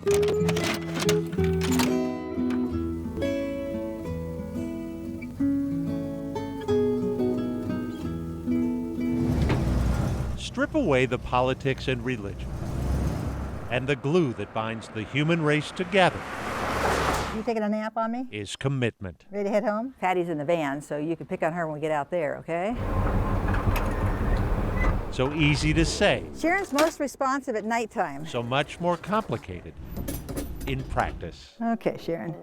Strip away the politics and religion, and the glue that binds the human race together You taking a nap on me? is commitment. Ready to head home? Patty's in the van, so you can pick on her when we get out there, okay? So easy to say, Sharon's most responsive at nighttime. so much more complicated in practice. Okay, Sharon.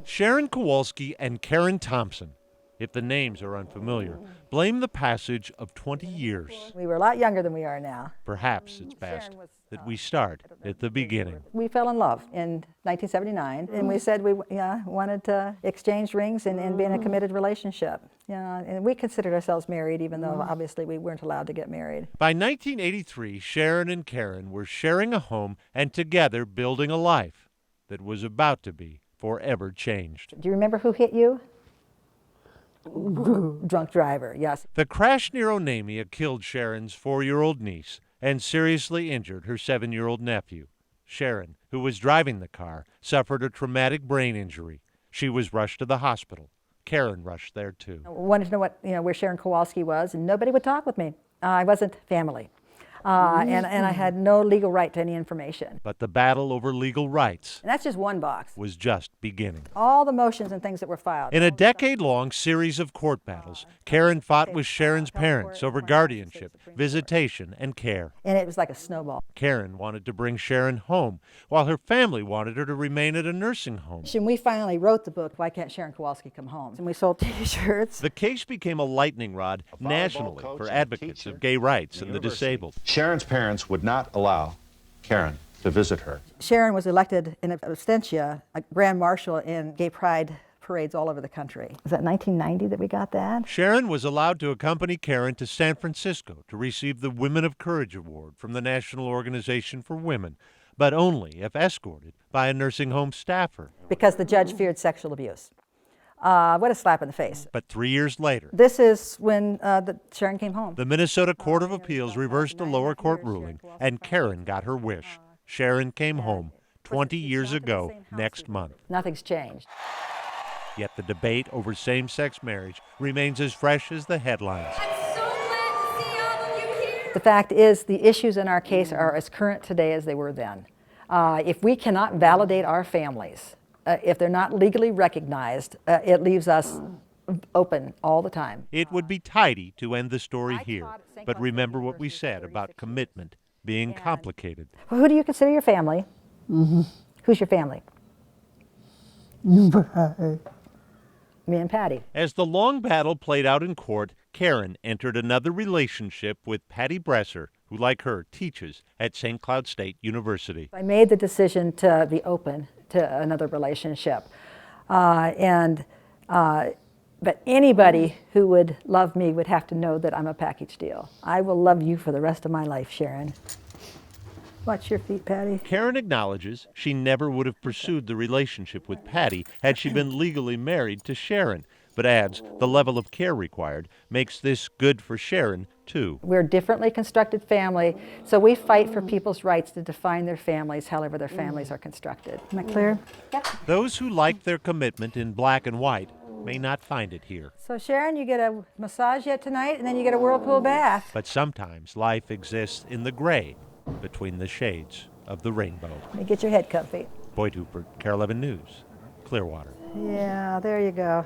Sharon Kowalski and Karen Thompson, if the names are unfamiliar, blame the passage of 20 years. We were a lot younger than we are now. Perhaps it's best that we start at the beginning. We fell in love in 1979, and we said we wanted to exchange rings and be in a committed relationship. And we considered ourselves married, even though obviously we weren't allowed to get married. By 1983, Sharon and Karen were sharing a home and together building a life that was about to be forever changed. Do you remember who hit you? Drunk driver, yes. The crash near Onamia killed Sharon's 4-year-old niece and seriously injured her 7-year-old nephew. Sharon, who was driving the car, suffered a traumatic brain injury. She was rushed to the hospital. Karen rushed there too. I wanted to know where Sharon Kowalski was, and nobody would talk with me. I wasn't family. And I had no legal right to any information. But the battle over legal rights And that's just one box. was just beginning. All the motions and things that were filed. In a decade-long series of court battles, Karen fought with Sharon's parents over guardianship, visitation, and care. And it was like a snowball. Karen wanted to bring Sharon home, while her family wanted her to remain at a nursing home. And we finally wrote the book, Why Can't Sharon Kowalski Come Home? And we sold T-shirts. The case became a lightning rod nationally for advocates of gay rights and the disabled. Sharon's parents would not allow Karen to visit her. Sharon was elected in absentia, a grand marshal in gay pride parades all over the country. Was that 1990 that we got that? Sharon was allowed to accompany Karen to San Francisco to receive the Women of Courage Award from the National Organization for Women, but only if escorted by a nursing home staffer. Because the judge feared sexual abuse. What a slap in the face. But 3 years later, This is when Sharon came home. the Minnesota Court of Appeals reversed a lower court ruling, and Karen got her wish. Sharon came home 20 years ago next month. Nothing's changed. Yet the debate over same-sex marriage remains as fresh as the headlines. I'm so glad to see all of you here. The fact is, the issues in our case are as current today as they were then. If we cannot validate our families, if they're not legally recognized, it leaves us open all the time. It would be tidy to end the story here, but remember what we said about commitment being complicated. Well, who do you consider your family? Who's your family? Me and Patty. As the long battle played out in court, Karen entered another relationship with Patty Bresser, who, like her, teaches at St. Cloud State University. I made the decision to be open to another relationship. But anybody who would love me would have to know that I'm a package deal. I will love you for the rest of my life, Sharon. Watch your feet, Patty. Karen acknowledges she never would have pursued the relationship with Patty had she been legally married to Sharon, but adds the level of care required makes this good for Sharon, too. We're a differently constructed family, so we fight for people's rights to define their families however their families are constructed. Am I clear? Yep. Those who like their commitment in black and white may not find it here. So Sharon, you get a massage yet tonight, and then you get a whirlpool bath. But sometimes life exists in the gray between the shades of the rainbow. Let me get your head comfy. Boyd Huppert, KARE 11 News, Clearwater. Yeah, there you go.